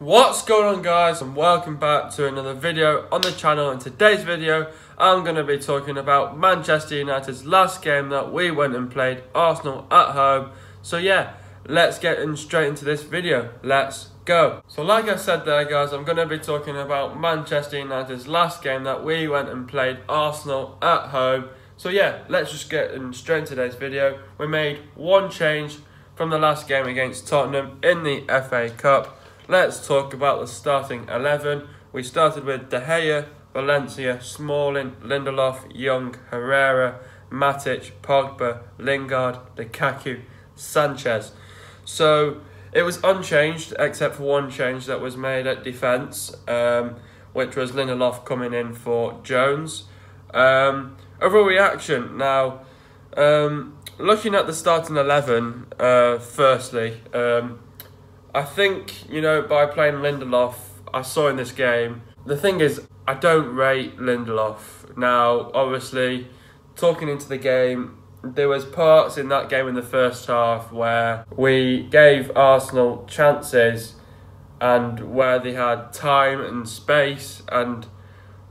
What's going on, guys, and welcome back to another video on the channel. In today's video I'm going to be talking about Manchester United's last game that we went and played Arsenal at home. So yeah, let's get straight into this video. Let's go. So like I said there, guys, I'm going to be talking about Manchester United's last game that we went and played Arsenal at home. So yeah, let's just get straight into today's video. We made one change from the last game against Tottenham in the FA Cup. Let's talk about the starting 11. We started with De Gea, Valencia, Smalling, Lindelof, Young, Herrera, Matic, Pogba, Lingard, Lukaku, Sanchez. So it was unchanged except for one change that was made at defence, which was Lindelof coming in for Jones. Overall reaction now, looking at the starting 11, firstly, I think, by playing Lindelof, I saw in this game, the thing is, I don't rate Lindelof. Now, obviously, talking into the game, there was parts in that game in the first half where we gave Arsenal chances and where they had time and space, and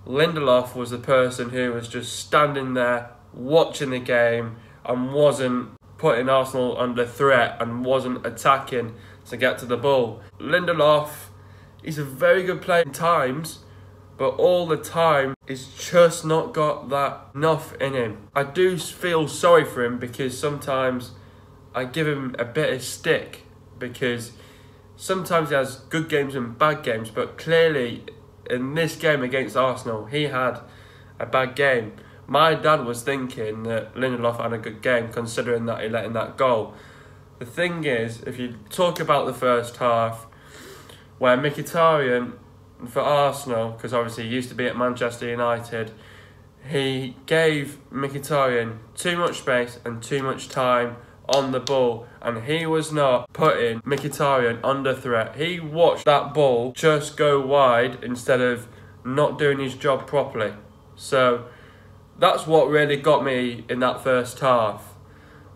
Lindelof was the person who was just standing there watching the game and wasn't putting Arsenal under threat and wasn't attacking to get to the ball. Lindelof, he's a very good player in times, but all the time he's just not got that enough in him. I do feel sorry for him because sometimes I give him a bit of stick because sometimes he has good games and bad games, but clearly in this game against Arsenal he had a bad game. My dad was thinking that Lindelof had a good game considering that he let in that goal. The thing is, if you talk about the first half, where Mkhitaryan for Arsenal, because obviously he used to be at Manchester United, he gave Mkhitaryan too much space and too much time on the ball, and he was not putting Mkhitaryan under threat. He watched that ball just go wide instead of not doing his job properly. So that's what really got me in that first half,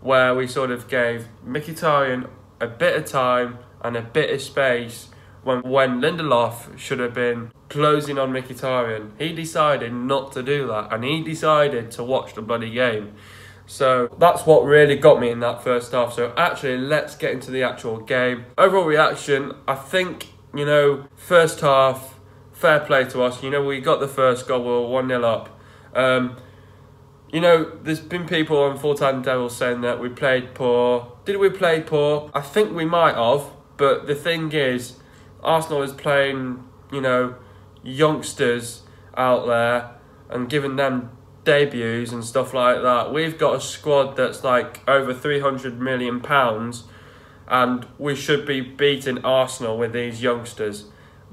where we sort of gave Mkhitaryan a bit of time and a bit of space when Lindelof should have been closing on Mkhitaryan. He decided not to do that, and he decided to watch the bloody game. So that's what really got me in that first half. So actually, let's get into the actual game. Overall reaction, I think, first half, fair play to us. We got the first goal, we were 1-0 up. There's been people on Full Time Devils saying that we played poor. Did we play poor? I think we might have, but the thing is, Arsenal is playing, youngsters out there and giving them debuts and stuff like that. We've got a squad that's like over £300 million, and we should be beating Arsenal with these youngsters.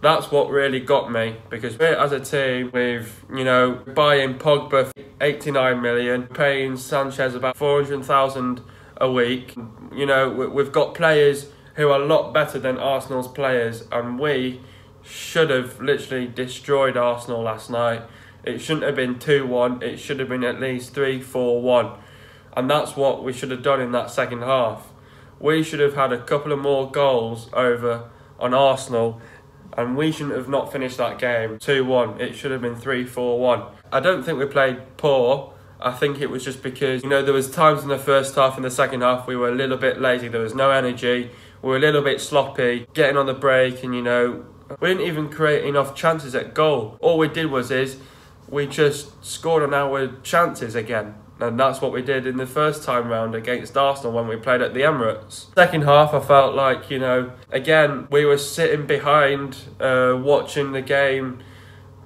That's what really got me, because we're, as a team, we've, buying Pogba for 89 million, paying Sanchez about 400,000 a week. We've got players who are a lot better than Arsenal's players, and we should have literally destroyed Arsenal last night. It shouldn't have been 2-1, it should have been at least 3-4-1. And that's what we should have done in that second half. We should have had a couple of more goals over on Arsenal, and we shouldn't have not finished that game 2-1. It should have been 3-4-1. I don't think we played poor. I think it was just because, there was times in the first half and the second half we were a little bit lazy. There was no energy. We were a little bit sloppy, getting on the break, and, we didn't even create enough chances at goal. All we did was we just scored on our chances again. And that's what we did in the first time round against Arsenal when we played at the Emirates. Second half, I felt like, again, we were sitting behind, watching the game,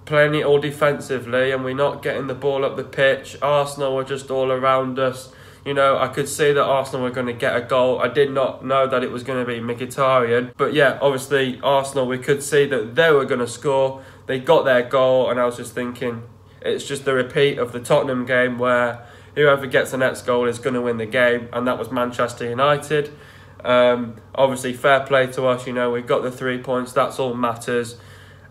playing it all defensively, and we're not getting the ball up the pitch. Arsenal were just all around us. I could see that Arsenal were going to get a goal. I did not know that it was going to be Mkhitaryan. But yeah, obviously, Arsenal, we could see that they were going to score. They got their goal, and I was just thinking, it's just the repeat of the Tottenham game where whoever gets the next goal is going to win the game, and that was Manchester United. Obviously, fair play to us. We got the 3 points. That's all matters.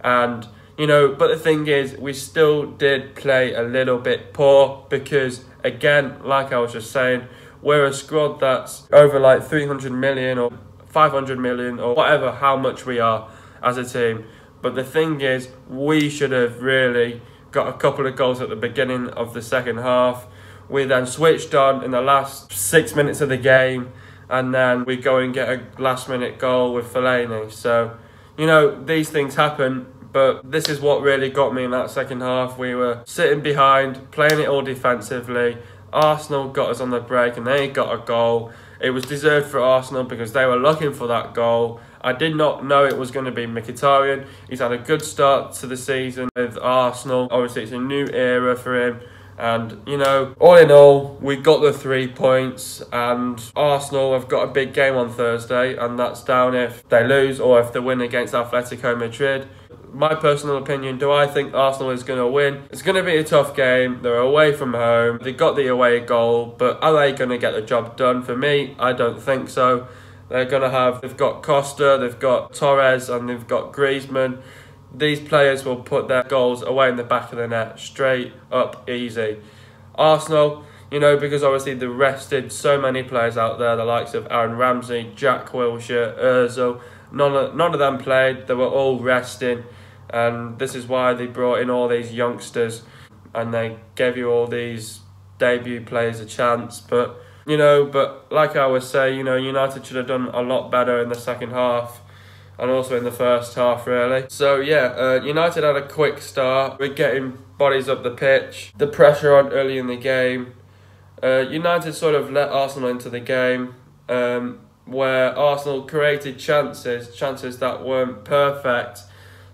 And, but the thing is, we still did play a little bit poor because, again, like I was just saying, we're a squad that's over like 300 million or 500 million or whatever, how much we are. as a team. But the thing is, we should have really got a couple of goals at the beginning of the second half. We then switched on in the last 6 minutes of the game, and then we go and get a last-minute goal with Fellaini. So, you know, these things happen, but this is what really got me in that second half. We were sitting behind, playing it all defensively. Arsenal got us on the break, and they got a goal. It was deserved for Arsenal because they were looking for that goal. I did not know it was going to be Mkhitaryan. He's had a good start to the season with Arsenal. Obviously, it's a new era for him. And, you know, all in all, we got the 3 points. And Arsenal have got a big game on Thursday. And that's down if they lose or if they win against Atletico Madrid. My personal opinion, do I think Arsenal is going to win? It's going to be a tough game. They're away from home. They got the away goal. But are they going to get the job done? For me, I don't think so. They've got Costa, they've got Torres, and they've got Griezmann. These players will put their goals away in the back of the net, straight up, easy. Arsenal, you know, because obviously they rested so many players out there, the likes of Aaron Ramsey, Jack Wilshere, Ozil. None of them played, they were all resting. And this is why they brought in all these youngsters and they gave you all these debut players a chance. But, you know, like I always say, you know, United should have done a lot better in the second half and also in the first half, really. So, yeah, United had a quick start. We're getting bodies up the pitch. The pressure on early in the game. United sort of let Arsenal into the game, where Arsenal created chances that weren't perfect.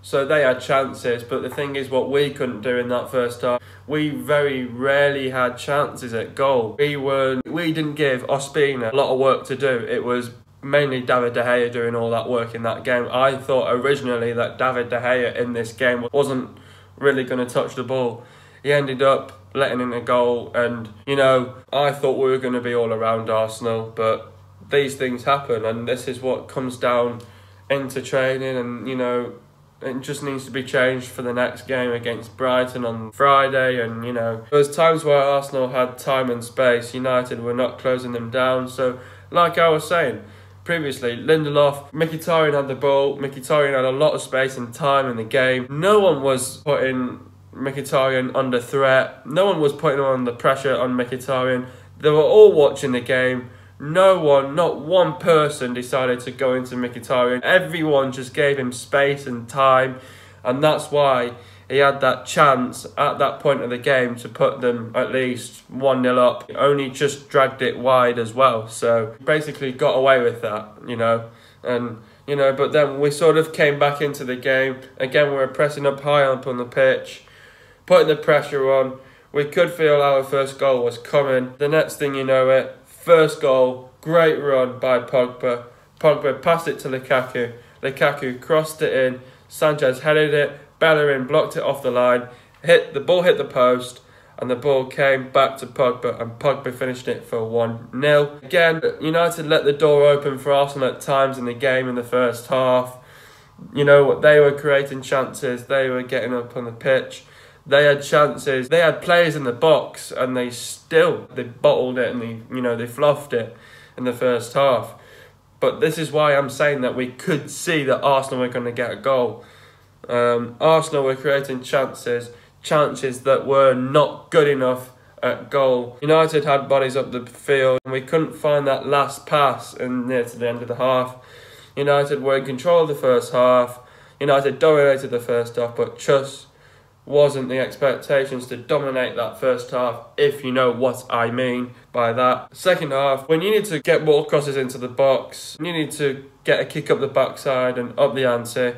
So they had chances, but the thing is what we couldn't do in that first half, we very rarely had chances at goal. We didn't give Ospina a lot of work to do. It was mainly David De Gea doing all that work in that game. I thought originally that David De Gea in this game wasn't really going to touch the ball. He ended up letting in a goal, and, you know, I thought we were going to be all around Arsenal, but these things happen, and this is what comes down into training, and, you know, it just needs to be changed for the next game against Brighton on Friday. And, you know, there was times where Arsenal had time and space. United were not closing them down. So, like I was saying previously, Lindelof, Mkhitaryan had the ball. Mkhitaryan had a lot of space and time in the game. No one was putting Mkhitaryan under threat. No one was putting on the pressure on Mkhitaryan. They were all watching the game. No one, not one person decided to go into Mkhitaryan. Everyone just gave him space and time, and that's why he had that chance at that point of the game to put them at least 1-0 up. He only just dragged it wide as well, so basically got away with that, you know. And, you know, but then we sort of came back into the game. Again, we were pressing up high up on the pitch, putting the pressure on. We could feel our first goal was coming. The next thing you know it, first goal, great run by Pogba. Pogba passed it to Lukaku. Lukaku crossed it in. Sanchez headed it. Bellerin blocked it off the line. The ball hit the post, and the ball came back to Pogba, and Pogba finished it for 1-0. Again, United let the door open for Arsenal at times in the game in the first half. You know, they were creating chances. They were getting up on the pitch. They had chances. They had players in the box, and they bottled it, and they fluffed it in the first half. But this is why I'm saying that we could see that Arsenal were going to get a goal. Arsenal were creating chances that were not good enough at goal. United had bodies up the field, and we couldn't find that last pass near to the end of the half. United were in control of the first half. United dominated the first half, but just wasn't the expectations to dominate that first half, if you know what I mean by that. Second half, we needed to get more crosses into the box. We needed to get a kick up the backside and up the ante.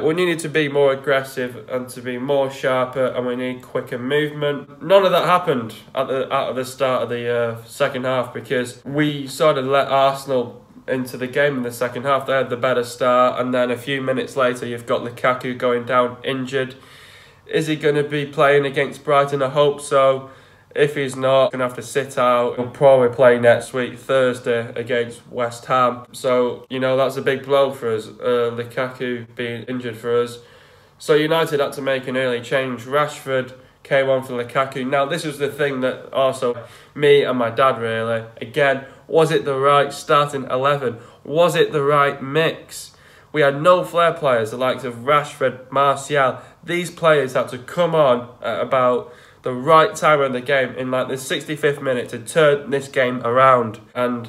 We needed to be more aggressive and to be more sharper, and we need quicker movement. None of that happened at the start of the second half, because we sort of let Arsenal into the game in the second half. They had the better start, and then a few minutes later you've got Lukaku going down injured. Is he going to be playing against Brighton? I hope so. If he's not, going to have to sit out. He'll probably play next week, Thursday, against West Ham. So, you know, that's a big blow for us, Lukaku being injured for us. So United had to make an early change. Rashford came on for Lukaku. Now, this was the thing that also me and my dad really, again, was it the right starting 11? Was it the right mix? We had no flair players, the likes of Rashford, Martial. These players had to come on at about the right time of the game in like the 65th minute to turn this game around. And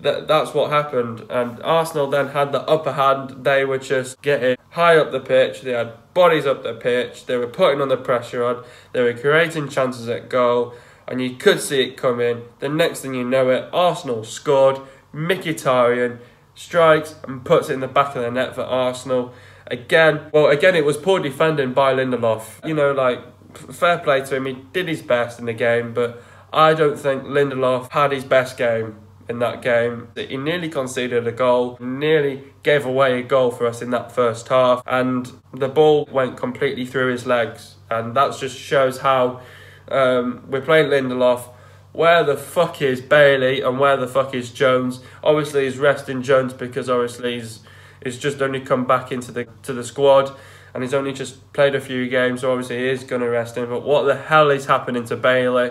that's what happened. And Arsenal then had the upper hand. They were just getting high up the pitch. They had bodies up the pitch. They were putting on the pressure on. They were creating chances at goal. And you could see it coming. The next thing you know it, Arsenal scored. Mkhitaryan strikes and puts it in the back of the net for Arsenal. Again, it was poor defending by Lindelof. You know, like, fair play to him. He did his best in the game, but I don't think Lindelof had his best game in that game. He nearly conceded a goal, nearly gave away a goal for us in that first half, and the ball went completely through his legs. And that just shows how we're playing Lindelof. Where the fuck is Bailey and where the fuck is Jones? Obviously he's resting Jones because obviously he's just only come back into the squad and he's only just played a few games, so obviously he is going to rest him. But what the hell is happening to Bailey?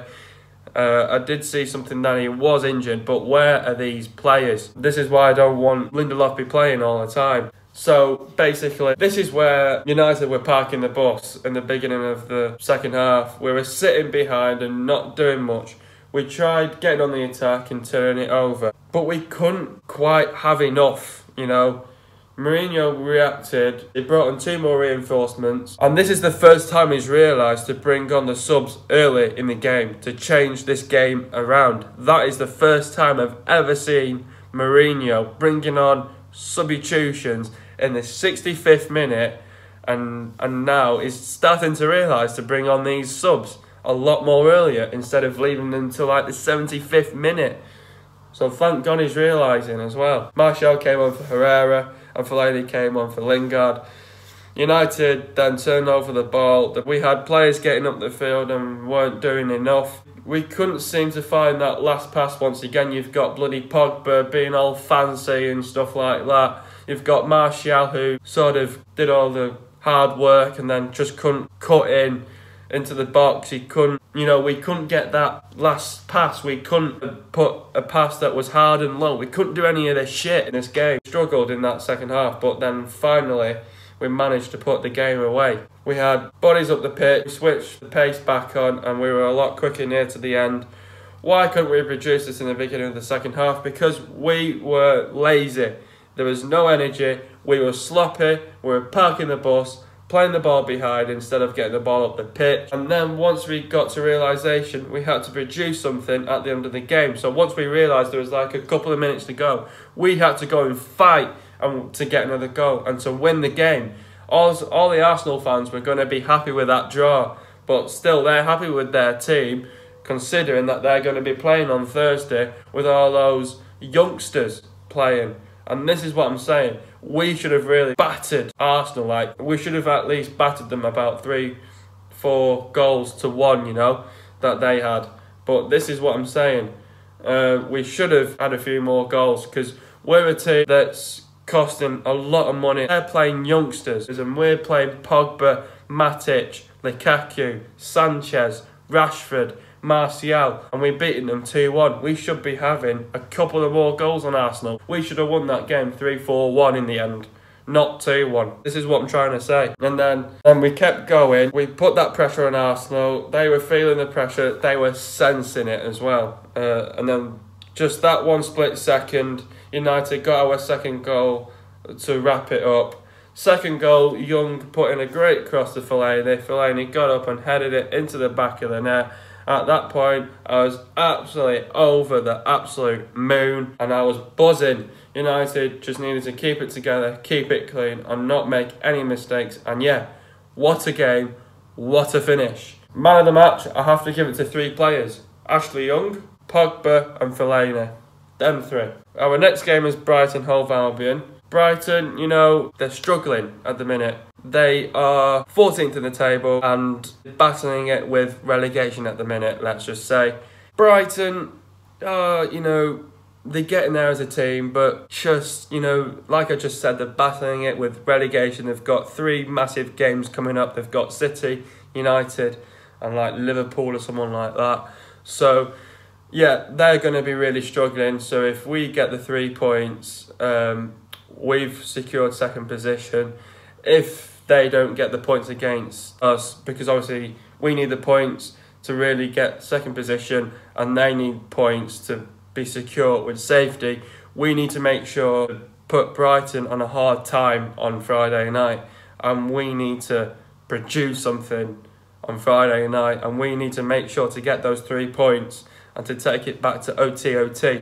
I did see something that he was injured, but where are these players? This is why I don't want Lindelof to be playing all the time. So basically, this is where United were parking the bus in the beginning of the second half. We were sitting behind and not doing much. We tried getting on the attack and turning it over, but we couldn't quite have enough, you know. Mourinho reacted, he brought in 2 more reinforcements, and this is the first time he's realised to bring on the subs early in the game to change this game around. That is the first time I've ever seen Mourinho bringing on substitutions in the 65th minute, and now he's starting to realise to bring on these subs a lot more earlier instead of leaving them till like the 75th minute. So thank God he's realising as well. Martial came on for Herrera and Fellaini came on for Lingard. United then turned over the ball. We had players getting up the field and weren't doing enough. We couldn't seem to find that last pass once again. You've got bloody Pogba being all fancy and stuff like that. You've got Martial who sort of did all the hard work and then just couldn't cut into the box. He couldn't, we couldn't get that last pass. We couldn't put a pass that was hard and low. We couldn't do any of this shit in this game. Struggled in that second half, but then finally we managed to put the game away. We had bodies up the pitch, we switched the pace back on, and we were a lot quicker near to the end. Why couldn't we produce this in the beginning of the second half? Because we were lazy. There was no energy. We were sloppy. We were parking the bus, playing the ball behind instead of getting the ball up the pitch. And then once we got to realisation, we had to produce something at the end of the game. So once we realised there was like a couple of minutes to go, we had to go and fight to get another goal and to win the game. All the Arsenal fans were going to be happy with that draw, but still they're happy with their team considering that they're going to be playing on Thursday with all those youngsters playing. And this is what I'm saying. We should have really battered Arsenal. Like, we should have at least battered them about 3-4 goals to 1, that they had. But this is what I'm saying. We should have had a few more goals because we're a team that's costing a lot of money. They're playing youngsters and we're playing Pogba, Matic, Lukaku, Sanchez, Rashford, Martial, and we're beating them 2-1. We should be having a couple of more goals on Arsenal. We should have won that game 3-4-1 in the end, not 2-1. This is what I'm trying to say. And then we kept going. We put that pressure on Arsenal. They were feeling the pressure. They were sensing it as well. And then just that one split second, United got our second goal to wrap it up. Second goal, Young put in a great cross to Fellaini. Fellaini got up and headed it into the back of the net. At that point, I was absolutely over the absolute moon and I was buzzing. United just needed to keep it together, keep it clean and not make any mistakes. And yeah, what a game, what a finish. Man of the match, I have to give it to 3 players. Ashley Young, Pogba and Fellaini. Them 3. Our next game is Brighton Hove Albion. Brighton, they're struggling at the minute. They are 14th in the table and battling it with relegation at the minute, let's just say. Brighton, they're getting there as a team, but just, like I just said, they're battling it with relegation. They've got 3 massive games coming up. They've got City, United, and like Liverpool or someone like that. So, yeah, they're going to be really struggling. So if we get the 3 points, we've secured second position. If they don't get the points against us, because obviously we need the points to really get second position and they need points to be secure with safety, we need to make sure to put Brighton on a hard time on Friday night, and we need to produce something on Friday night, and we need to make sure to get those 3 points and to take it back to OT.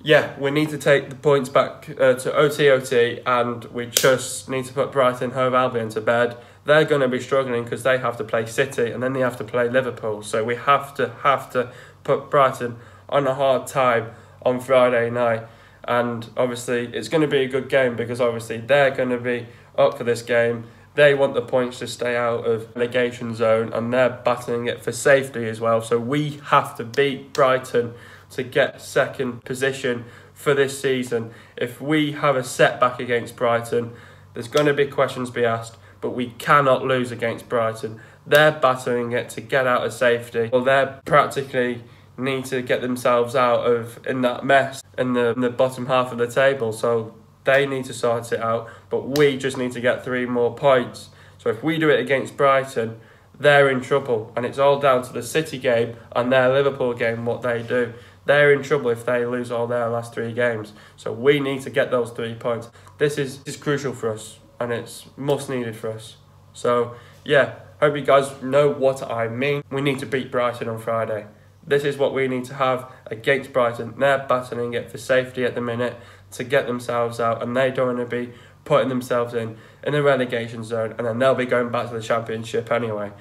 Yeah, we need to take the points back to OT, and we just need to put Brighton Hove Albion to bed. They're going to be struggling because they have to play City and then they have to play Liverpool. So we have to put Brighton on a hard time on Friday night. And obviously it's going to be a good game because obviously they're going to be up for this game. They want the points to stay out of relegation zone and they're battling it for safety as well. So we have to beat Brighton to get second position for this season. If we have a setback against Brighton, there's going to be questions to be asked, but we cannot lose against Brighton. They're battling it to get out of safety. Well, they're practically need to get themselves out of in that mess in the bottom half of the table. So they need to sort it out, but we just need to get 3 more points. So if we do it against Brighton, they're in trouble, and it's all down to the City game and their Liverpool game, what they do. They're in trouble if they lose all their last 3 games. So we need to get those 3 points. This is crucial for us, and it's must needed for us. So yeah, hope you guys know what I mean. We need to beat Brighton on Friday. This is what we need to have against Brighton. They're battling it for safety at the minute to get themselves out, and they don't want to be putting themselves in a relegation zone, and then they'll be going back to the Championship anyway.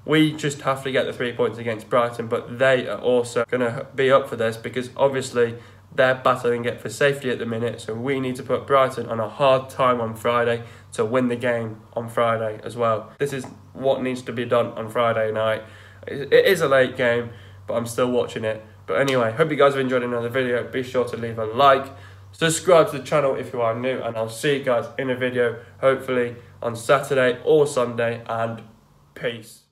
We just have to get the 3 points against Brighton, but they are also going to be up for this because obviously they're battling it for safety at the minute. So we need to put Brighton on a hard time on Friday to win the game on Friday as well. This is what needs to be done on Friday night. It is a late game, but I'm still watching it. But anyway, hope you guys have enjoyed another video. Be sure to leave a like, subscribe to the channel if you are new, and I'll see you guys in a video hopefully on Saturday or Sunday, and peace.